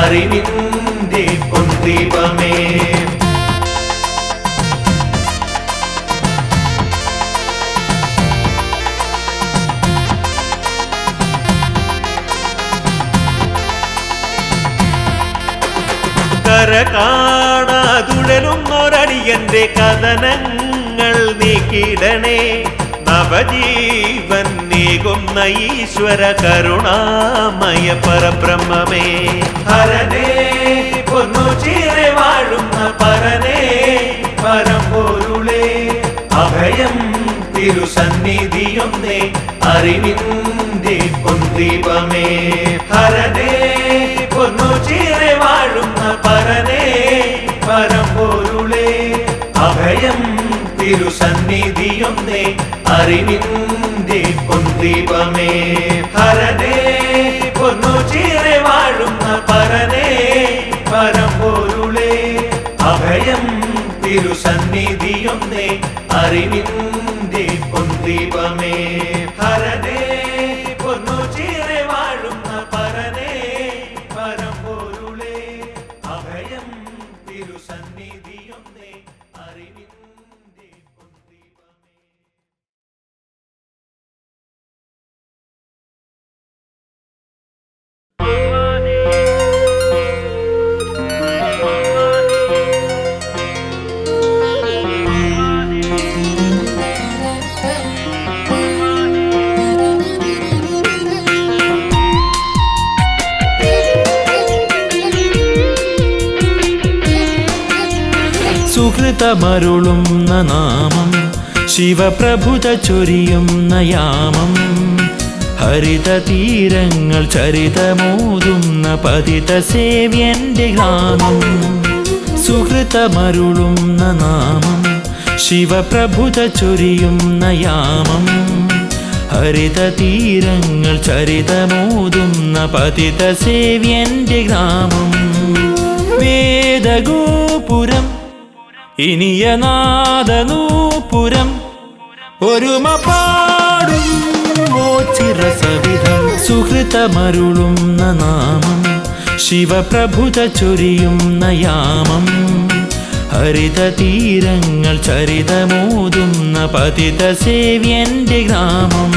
അറിവിൻ്റെ പൊന്തീപമേ. കര കാണാതുഴലുന്നൊരടിയന്റെ കഥനങ്ങൾ നീക്കിടണേ നവജീവൻ നീകുന്ന ഈശ്വര കരുണാമയ പരബ്രഹ്മമേ. ഹരനേ പൊന്നോച്ചീരെ വാഴുന്ന പരനേ പരമ്പൊരുളേ അഭയം തിരുസന്നിധിയൊന്നേ അറിവിൻ്റെ പൊന്തീപമേ. ഹരനേ പൊന്നോച്ചീരെ വാഴുന്ന പരനേ പരമ്പൊരുളേ അഭയം തിരുസന്നിധിയൊന്നേ അറിവിൻ്റെ പൊന്തീപമേ. ഹരനേ പൊന്നോച്ചീരെ വാഴുന്ന പരനേ പരമ്പൊരുളേ അഭയം തിരുസന്നിധിയൊന്നേ അറിവിൻ്റെ പൊന്തീപമേ. ഹരനേ പൊന്നോച്ചീരെ വാഴുന്ന പരനേ പരമ്പൊരുളേ അഭയം തിരുസന്നിധിയൊന്നേ അറിവിൻ്റെ പൊന്തീപമേ.
സുഹൃതമരുളുന്ന നാമം ശിവപ്രഭുത ചൊരിയുന്ന യാമം ഹരിത തീരങ്ങൾ ചരിതമോതുന്ന പതിത സേവ്യന്റെ ഗ്രാമം സുഹൃതമരുളുന്ന നാമം ശിവപ്രഭുത ചൊരിയുന്ന യാമം ഹരിത തീരങ്ങൾ ചരിതമോതുന്ന പതിത സേവ്യന്റെ ഗ്രാമം വേദഗോപുരം ഇനിയനാദനൂപുരം ഒരുമ പാടും മോചിരസവിധം സുഹൃതമരുളുന്ന നാമം ശിവപ്രഭുത ചൊരിയുന്ന യാമം ഹരിത തീരങ്ങൾ ചരിതമോതുന്ന പതിത സേവ്യന്റെ ഗ്രാമം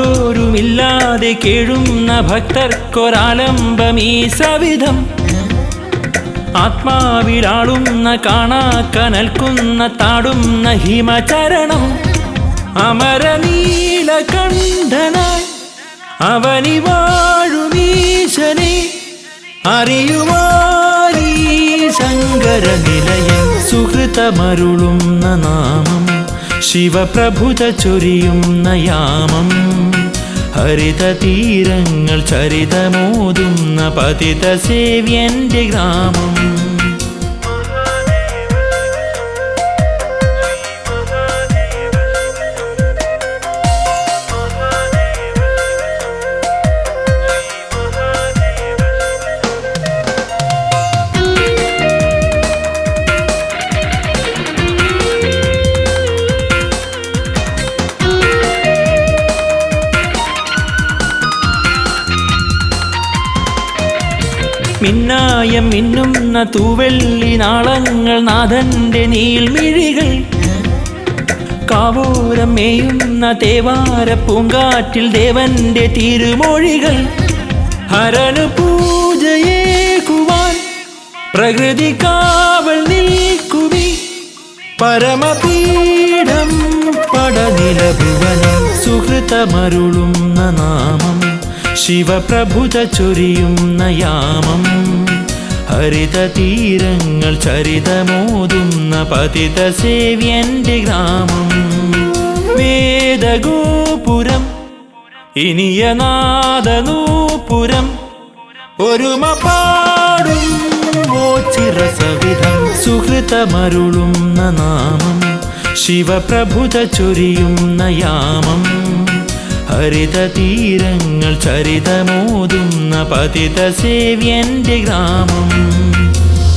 ആരോരുമില്ലാതെ കേഴുന്ന ഭക്തർക്കൊരാലംബമീ സവിധം ആത്മാവിലാളുന്ന കാണാക്കനൽക്കുന്ന താടുന്ന ഹിമചരണം അമരനീലകണ്ഠനായി അവനി വാഴുമീശനെ അറിയുവാനീ ശങ്കര നിലയം സുഹൃതമരുളുന്ന നാമം ശിവപ്രഭുത ചൊരിയുന്ന യാമം ഹരിത തീരങ്ങൾ ചരിതമോതുന്ന പതിത സേവ്യന്റെ ഗ്രാമം മിന്നായം മിന്നുന്ന തൂവെള്ളി നാളങ്ങൾ നാഥന്റെ നീൾമിഴികൾ കാവോരം മേയുന്ന തേവാര പൂങ്കാറ്റിൽ ദേവന്റെ തിരുമൊഴികൾ ഹരനു പൂജയേകുവാൻ പ്രകൃതി കാവൽ നിൽക്കുമി പരമപീഠം പടനിലഭുവനം സുഹൃതമരുളുന്ന നാമം ശിവപ്രഭുത ചൊരിയുന്ന യാമം ഹരിത തീരങ്ങൾ ചരിതമോതുന്ന പതിത സേവ്യന്റെ ഗ്രാമം വേദഗോപുരം ഇനിയനാദനൂപുരം ഒരുമ പാടും മോചിരസവിധം സുഹൃതമരുളുന്ന നാമം ശിവപ്രഭുത ചൊരിയുന്ന യാമം ഹരിത തീരങ്ങൾ ചരിതമോതുന്ന പതിത സേവ്യന്റെ ഗ്രാമം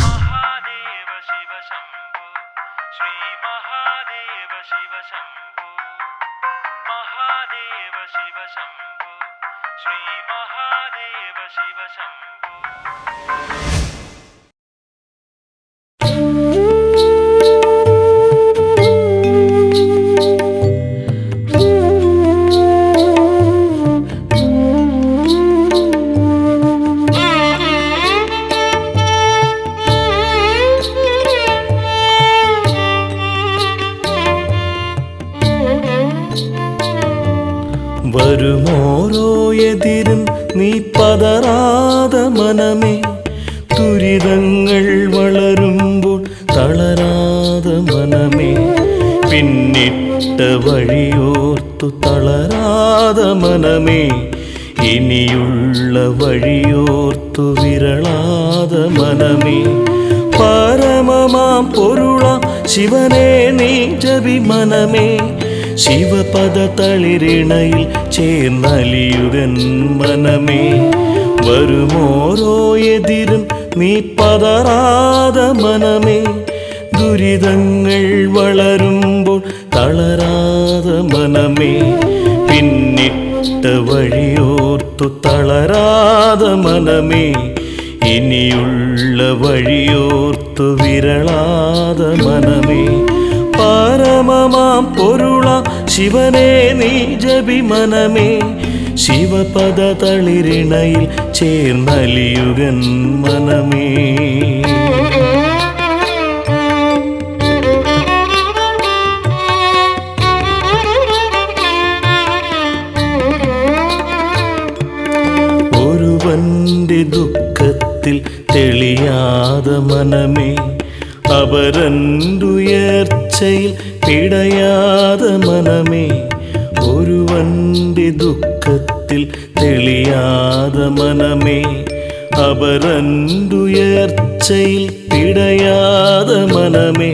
മഹാദേവ ശിവ ശംഭോ ശ്രീ മഹാദേവ ശിവ ശംഭോ മഹാദേവ ശിവ ശംഭോ ശ്രീ മഹാദേവ ശിവ ശംഭോ
വരുമോരോ എതിരും നീ പതറാതെ മനമേ ദുരിതങ്ങൾ വളരുമ്പോൾ തളരാതെ മനമേ പിന്നിട്ട വഴിയോർത്തു തളരാതെ മനമേ ഇനിയുള്ള വഴിയോർത്തു വിരളാതെ മനമേ പരമമാം പൊരുളാം ശിവനെ നീ ജപി മനമേ ശിവപദ തളിരിണയിൽ ചേർന്നലിയുകൻ മനമേ വരുമോരോ എതിരും നീ പതറാതെ മനമേ ദുരിതങ്ങൾ വളരുമ്പോൾ തളരാതെ മനമേ പിന്നിട്ട വഴിയോർത്തു തളരാതെ മനമേ ഇനിയുള്ള വഴിയോർത്തു വിരളാതെ മനമേ പരമ പരമമാം പൊരുള ശിവനെ നീ ജപി മനമേ ശിവപദ തളിരിണയിൽ ചേർന്നലിയുകൻ മനമേ ഒരുവന്റെ ദുഃഖത്തിൽ തെളിയാതെ മനമേ അപരന്റുയർച്ചയിൽ പിടയാതെ മനമേ ഒരുവന്റെ ദുഃഖത്തിൽ തെളിയാതെ മനമേ അപരന്റുയർച്ചയിൽ പിടയാതെ മനമേ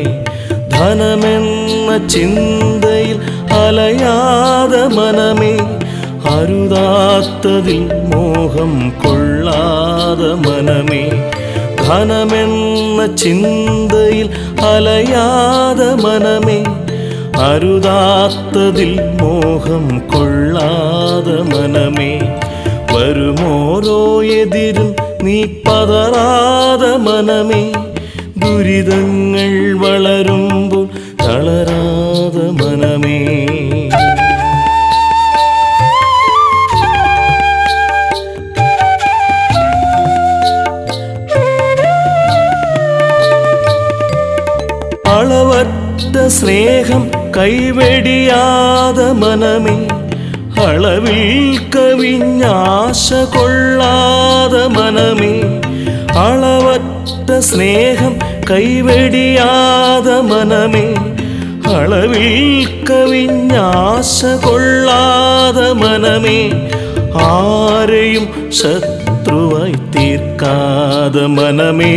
ധനമെന്ന ചിന്തയിൽ അലയാതെ മനമേ അരുതാത്തതിൽ മോഹം കൊള്ളാതെ മനമേ ധനമെന്ന ചിന്തയിൽ അലയാതെ മനമേ അരുതാത്തതിൽ മോഹം കൊള്ളാതെ മനമേ വരുമോരോ എതിരും നീ പതറാതെ മനമേ ദുരിതങ്ങൾ വളരുമ്പോൾ തളരാതെ മനമേ അളവറ്റ സ്നേഹം കൈവെടിയാതെ മനമേ അളവിൽ കവിഞ്ഞാശ കൊള്ളാതെ മനമേ അളവറ്റ സ്നേഹം കൈവെടിയാതെ മനമേ അളവിൽ കവിഞ്ഞാശ കൊള്ളാതെ മനമേ ആരെയും ശത്രുവായി തീർക്കാതെ മനമേ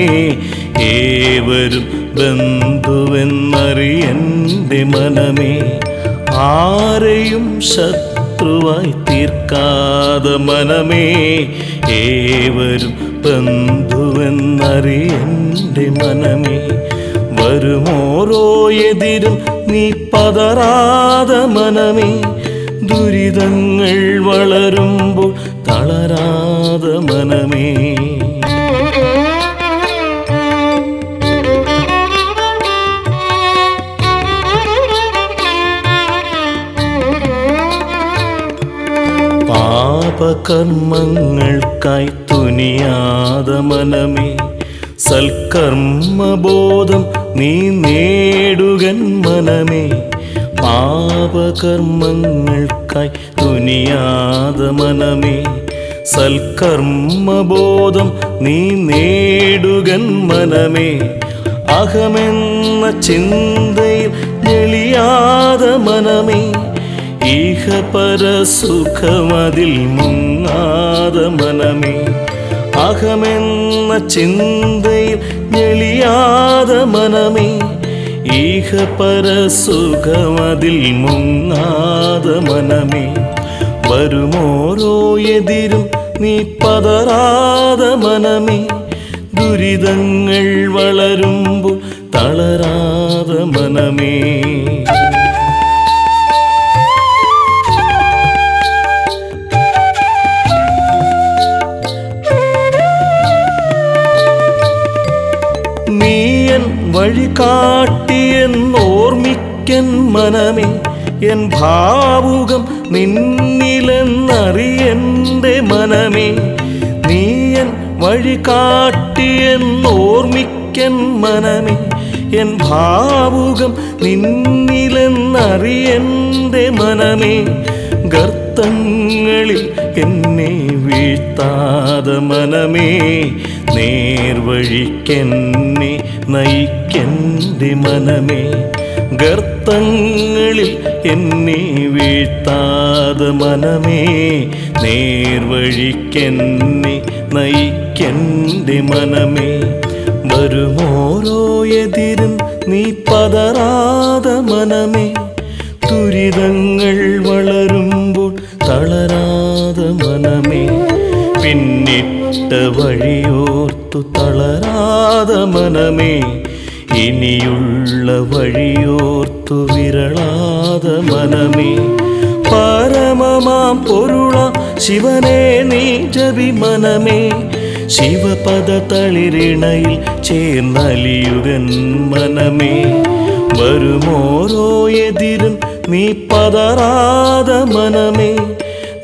ഏവരും ബന്ധുവെന്നറിയൻ്റെ മനമേ ആരെയും ശത്രുവായി തീർക്കാതെ മനമേ ഏവരും ബന്ധുവെന്നറിയൻ്റെ മനമേ വരുമോരോ എതിരും നീ പതറാതെ മനമേ ദുരിതങ്ങൾ വളരുമ്പോൾ തളരാതെ മനമേ പാപകർമ്മങ്ങൾക്കായി തുനിയാതെ മനമേ സൽക്കർമ്മബോധം നീ നേടുകൻ മനമേ പാപകർമ്മങ്ങൾക്കായി തുനിയാതെ മനമേ സൽക്കർമ്മബോധം നീ നേടുകൻ മനമേ അഹമെന്ന ചിന്തയിൽ ഞെളിയാതെ മനമേ ഈഹപരസുഖമതിൽ മുങ്ങാതെ മനമേ അഹമെന്ന ചിന്തയിൽ ഞെളിയാതെ മനമേ ഈഹപരസുഖമതിൽ മുങ്ങാതെ മനമേ വരുമോരോ എതിരും നീ പതറാതെ മനമേ ദുരിതങ്ങൾ വളരുമ്പോൾ തളരാതെ മനമേ നീയൻ വഴി കാട്ടിയെന്നോർമ്മിക്കൻ മനമേ എൻ ഭാവുകം നിന്നിലെന്നറിയൻ്റെ മനമേ നീയൻ വഴി കാട്ടിയെന്നോർമ്മിക്കൻ മനമേ എൻ ഭാവുകം നിന്നിലെന്നറിയൻ്റെ മനമേ ഗർത്തങ്ങളിൽ എന്നെ വീഴ്ത്താതെ മനമേ നേർവഴിക്കെന്നെ നയിക്കെൻ്റെ മനമേ ഗർത്തങ്ങളിൽ എന്നെ വീഴ്ത്താതെ മനമേ നേർവഴിക്കെന്നെ നയിക്കെൻ്റെ മനമേ വരുമോരോ എതിരും നീ പതറാതെ മനമേ ദുരിതങ്ങൾ വളരുമ്പോൾ തളരാതെ മനമേ പിന്നിട്ട വഴിയോർത്തു തളരാതെ മനമേ ഇനിയുള്ള വഴിയോർത്തു വിരളാതെ മനമേ പരമമാം പൊരുള ശിവനെ നീ ജപി മനമേ ശിവപദ തളിരിണയിൽ ചേർന്നലിയുകൻ മനമേ വരുമോരോ എതിരും നീ പതറാതെ മനമേ,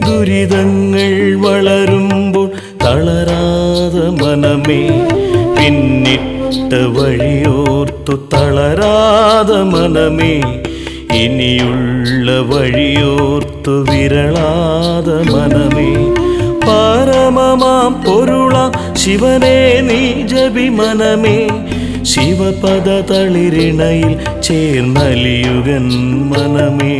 ദുരിതങ്ങൾ വളരുമ്പോൾ തളരാതെ മനമേ, പിന്നിട്ട വഴിയോർത്തു തളരാതെ മനമേ, ഇനിയുള്ള വഴിയോർത്തു വിരളാതെ മനമേ. പരമമാം പൊരുളാം ശിവനെ നീ ജപി മനമേ, ശിവപദ തളിരിണയിൽ ചേർന്നലിയുകൻ മനമേ.